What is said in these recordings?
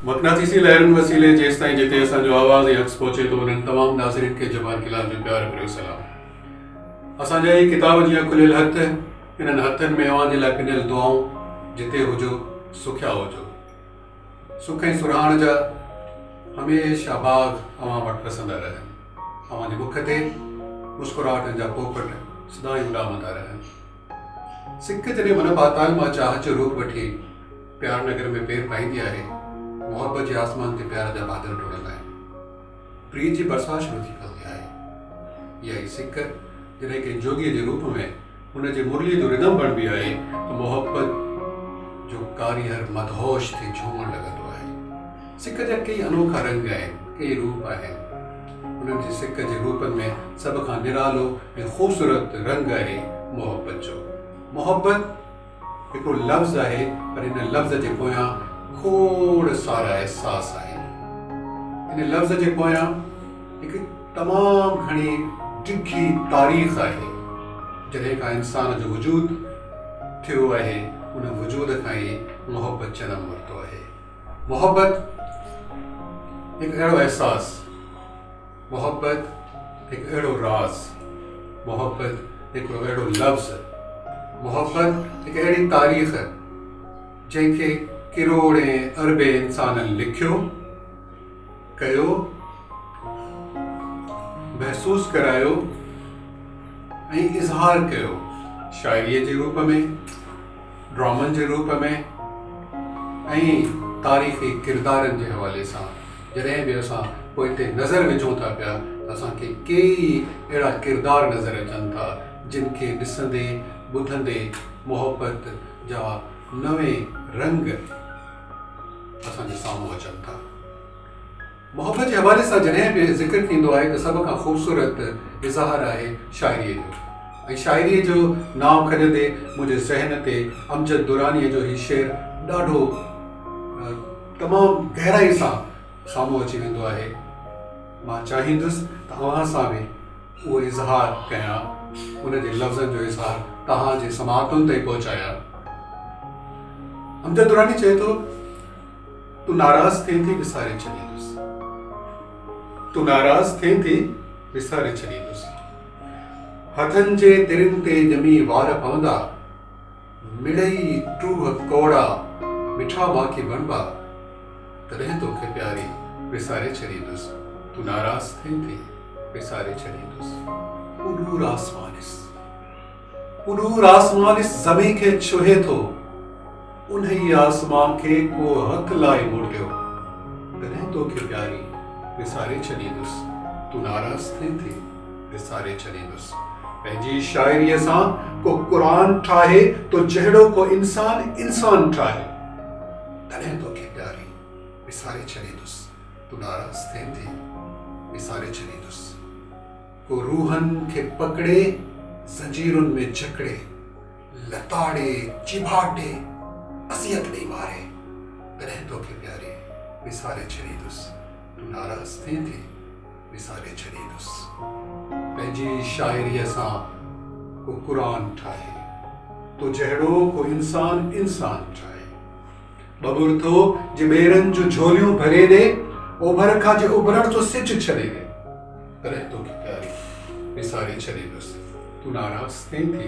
मक़नातीसी लहरनि वसीले जेसिताईं जिते असांजो आवाज़ ऐं अक्स पहुचे थो उन्हनि तमामु नाज़रीन खे जबान किलाल जो प्यार भरियो सलाम। असांजा ही किताब जीअं खुलियल हथ, इन्हनि हथनि में अव्हां जे लाइ पिनियल दुआऊं, जिते हुजो सुखिया हुजो। सुख ऐं सुराण जा हमेशह बाग़ अव्हां वटि वसंदा रहनि। अव्हां जे मुख ते मुस्कुराहटनि जा पोपट सदाईं उॾामंदा रहनि। सिक जॾहिं मन पाताल मां चाह जो रूप वठी प्यार नगर में पेर पाईंदी आहे, मोहब्बत जे आसमान ते प्यार जा बादल टुरंदा आहिनि, प्रीत जी बरसात शुरू थी पवंदी आहे। इहा ई सिक जॾहिं कंहिं जोगीअ जे रूप में हुन जे मुरलीअ जो रिदम बणबी आहे त मोहब्बत जो कारीहर मदहोश थी झूमण लॻंदो आहे। सिक जा कई अनोखा रंग आहिनि, कई रूप आहिनि। हुननि जे सिक जे रूपनि में सभ खां निरालो ऐं ख़ूबसूरत रंग आहे मोहब्बत जो। मोहब्बत हिकिड़ो लफ़्ज़ आहे, पर हिन लफ़्ज़ जे पोयां खोड़ सारा अहसास आहिनि। इन लफ़्ज़ जे पोयां हिकु तमामु घणी डिघी तारीख़ आहे। जॾहिं खां इंसान जो वजूद थियो आहे, उन वजूद खां ई मोहब्बत जनम वरितो आहे। मोहब्बत हिकु अहिड़ो अहसास, मोहब्बत हिकु अहिड़ो राज़, मोहब्बत हिकिड़ो अहिड़ो लफ़्ज़, मोहब्बत हिकु अहिड़ी तारीख़ जंहिंखे किरोड़ ऐं अरबे इंसाननि लिखियो, कयो, महसूस करायो ऐं इज़हार कयो, शाइरीअ जे रूप में, ड्रामनि जे रूप में ऐं तारीख़ी किरदारनि जे हवाले सां। जॾहिं बि असां पोइ हिते नज़र विझूं था पिया त असांखे कई अहिड़ा किरदार नज़र अचनि था जिन खे ॾिसंदे ॿुधंदे मोहब्बत जा नवे रंग असांजे साम्हूं अचनि था। मोहब्बत जे हवाले सां जॾहिं बि ज़िक्र थींदो आहे त सभ खां ख़ूबसूरत इज़हार आहे शाइरीअ जो। ऐं शाइरीअ जो नाम खणंदे मुंहिंजे ज़हन ते अमजद दुरानीअ जो ही शेर ॾाढो तमामु गहराई सां साम्हूं अची वेंदो आहे। मां चाहींदुसि त अव्हां सां बि उहो इज़हार कयां, उन जे लफ़्ज़नि जो इज़हार तव्हांजे समातुनि ताईं पहुचायां। अमजद दुरानी चए थो, तू नाराज़ थिए थी विसारे छॾींदुसि, तू नाराज़ थिए थी विसारे छॾींदुसि। हथनि जे तिरनि ते ॼमी वार पवंदा, मिड़ई टूह कौड़ा मिठा माखी वणबा, तॾहिं तोखे प्यारी विसारे छॾींदुसि। तू नाराज़ थिए थी विसारे छॾींदुसि। उॾूर आसमानिस ज़मी खे छुहे थो, उन्ही आसमान खे को हथ लाइ मोटियो, तॾहिं तोखे प्यारी विसारे छॾींदुसि। तू नाराज़ थिए थी विसारे छॾींदुसि। पंहिंजी शाइरीअ सां को क़ुरान ठाहे तो जहिड़ो को इंसान इंसान ठाहे, तॾहिं तोखे प्यारी विसारे छॾींदुसि। तू नाराज़ थिए थी विसारे छॾींदुसि। को रूहनि खे पकड़े ज़ंजीरुनि में जकड़े, लताड़े चिभाटे असियत ॾेई मारे, तॾहिं तोखे प्यारी विसारे छॾींदुसि। तू नाराज़ थिए थी विसारे छॾींदुसि। पंहिंजी शाइरीअ सां को क़ुरान ठाहे तो जहिड़ो को इंसान इंसान ठाहे। बबुर थो जे ॿेरनि जूं झोलियूं भरे ॾे, ओभर खां जे उभरण तो सिज छॾे ॾे, तॾहिं तोखे प्यारी विसारे छॾींदुसि। तू नाराज़ थिए थी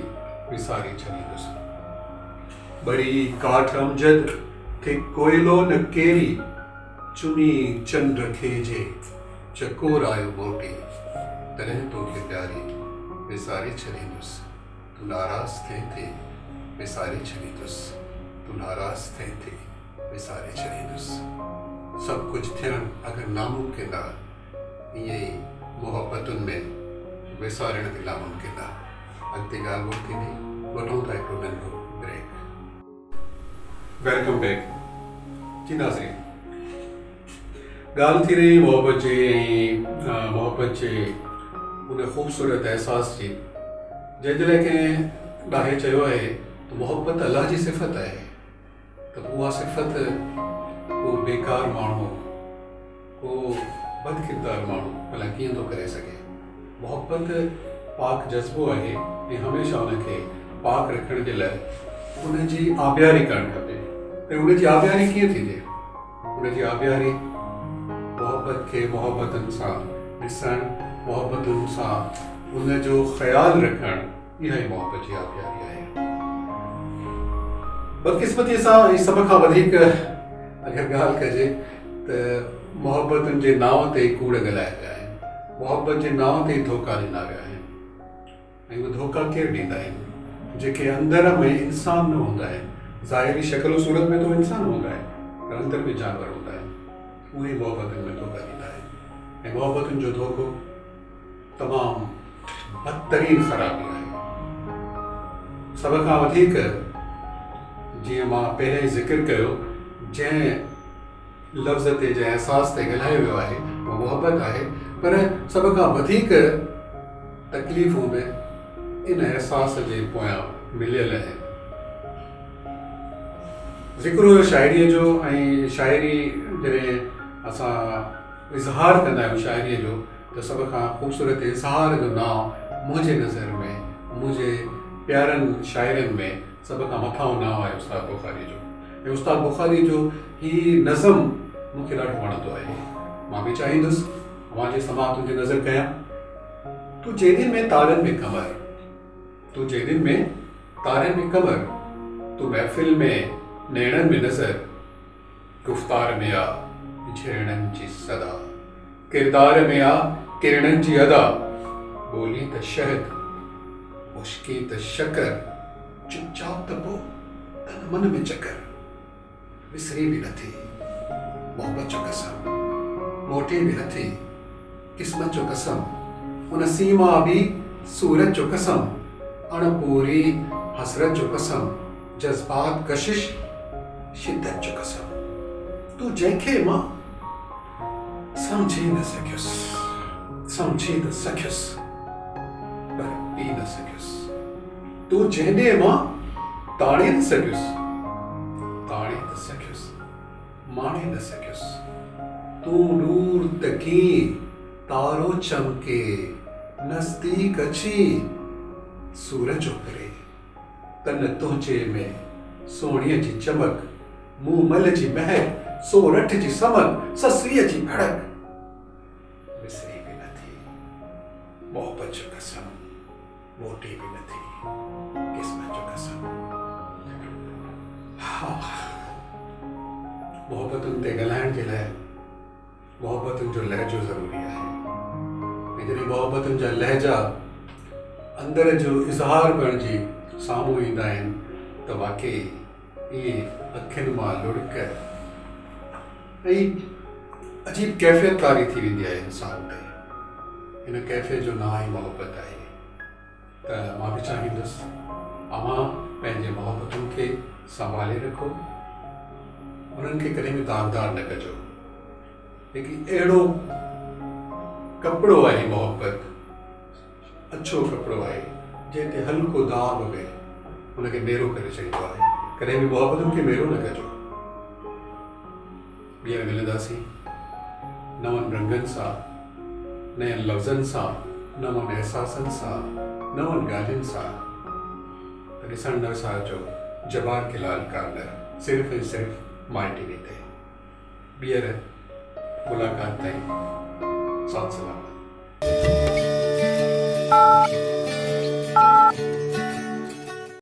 विसारे छॾींदुसि। बड़ी काठ अमजद थे कोयलो न केरी, चुनी चंड खे जे चकोर आयो मोटी, तॾहिं तोखे प्यारी विसारे छॾींदुसि। तू नाराज़ थिए थी विसारे छॾींदुसि। तू नाराज़ थिए थी विसारे छॾींदुसि। सभु कुझु थियणु अगरि नामुमकिन आहे, ईअं ई मोहब्बतुनि में विसारण बि नामुमकिन आहे। अॻिते ॻाल्हि ॿोल थींदी, वठूं था हिकिड़ो नंढो ब्रेक। वेलकम बैक जी नाज़रीन। ॻाल्हि थी रही मोहब्बत जे ऐं मोहब्बत जे उन ख़ूबसूरत अहसास जी, जंहिंजे लाइ कंहिं ॾाहे चयो आहे त मोहब्बत अलाह जी सिफ़त आहे, त उहा सिफ़त को बेकार माण्हू, को बदकिरदार माण्हू भला कीअं थो करे सघे। मोहब्बत पाक जज़्बो आहे ऐं हमेशह उनखे पाक रखण जे लाइ उनजी आबियारी करणु खपे। त उनजी आबियारी कीअं थींदी? उनजी आबियारी मोहब्बत खे मोहब्बतनि सां ॾिसणु, मोहब्बतुनि सां उनजो ख़्यालु रखणु, इहा ई मोहब्बत जी आबियारी आहे। बदकिस्मतीअ सां ऐं सभ खां वधीक अगरि ॻाल्हि कजे त मोहब्बतुनि जे नाव ते कूड़ ॻाल्हाया विया आहिनि, मोहब्बत जे नाव ते धोखा ॾिना विया आहिनि। ऐं उहे धोखा केरु ॾींदा आहिनि? जेके अंदर में इंसान न हूंदा आहिनि। ज़ाहिरी शक्ल सूरत में तो इंसान हूंदा आहिनि, पर अंदर में जानवर हूंदा आहिनि। उहे मोहब्बतुनि में धोखा ॾींदा आहिनि। ऐं मोहब्बतुनि जो धोखो तमामु बदतरीन ख़राबी आहे। सभ खां वधीक जीअं मां पहिरियों ई ज़िक्र कयो, जंहिं लफ़्ज़ ते, जंहिं अहसास ते ॻाल्हायो वियो आहे, उहो मोहब्बत आहे। पर सभ खां वधीक तकलीफ़ूं बि इन अहसास जे पोयां मिलियल आहिनि। ज़िक्र हुयो शाइरीअ जो, ऐं शाइरी जॾहिं असां इज़हार कंदा आहियूं शाइरीअ जो, त सभ खां ख़ूबसूरत इज़हार जो नाम मुंहिंजे नज़र में, मुंहिंजे प्यारनि शाइरनि में सभ खां मथां नाम आहे उस्ताद बुखारी जो। ऐं उस्ताद बुखारी जो हीउ नज़म मूंखे ॾाढो वणंदो आहे। मां बि चाहींदुसि मां जे समां तुंहिंजी नज़र कयां। तूं जंहिं में तारनि में कमर, तूं जंहिं में तारनि में कमर, तूं महफ़िल में नेणनि में नज़र, गुफ़्तार में आ झिरणनि जी सदा, किरदार में आ किरणनि जी अदा, ॿोली त शहद, मुश्की त शकर, चुपचाप त पोइ तन मन में चकर, विसरी बि नथी मोहब्बत जो कसम, मोटी बि नथी क़िस्मत जो कसम, उन सीमा बि सूरत जो कसम, अणपूरी हसरत जो कसम, जज़्बात कशिश शिद्दत जो कसम। तूं जंहिंखे मां समझी न सघियुसि, समझी त सघियुसि पर पी न सघियुसि। तूं जंहिं मां ताणे न सघियुसि, ताणे त सघियुसि माणे न सघियुसि। तूं नूर तकी तारो चमके, नज़दीक अची सूरज उभरे, तन तुंहिंजे में सोणीअ जी चमक, मूमल जी महक, सोरठ जी समक, ससुरीअ जी भड़क, विसरी बि नथी मोहब्बत जो कसम, मोटी बि नथी क़िस्मत जो कसम। मोहब्बतुनि ते ॻाल्हाइण जे लाइ मोहब्बतुनि जो लहजो ज़रूरी आहे। ऐं जॾहिं मोहब्बतुनि जा लहजा अंदर जो इज़हार करण जी साम्हूं ईंदा आहिनि, त वाक़ई इहे अखियुनि मां लुढ़क ऐं अजीब कैफ़ियत तारी थी वेंदी आहे इंसान ते। हिन कैफ़ियत जो नाम ई मोहब्बत आहे। त मां बि चाहींदुसि अव्हां पंहिंजे मोहब्बतुनि खे संभाले रखो, उन्हनि खे कॾहिं बि दागदार न कजो। हिकु अहिड़ो कपिड़ो आहे मोहब्बत, अच्छो कपिड़ो आहे, जंहिं ते हल्को दाग हुजे उनखे मेरो करे छॾींदो आहे। कॾहिं बि मोहब्बतुनि खे मेरो न कजो। ॿीहर मिलंदासीं नवनि रंगनि सां, नयनि लफ़्ज़नि सां, नवनि अहसासनि सां, नवनि ॻाल्हियुनि सां। त ॾिसण न विसारिजो जबार खिलाल कार्नर, सिर्फ़ु ऐं सिर्फ़ु माई टीवी ते। ॿीहर मुलाक़ात ताईं साथ सलामत।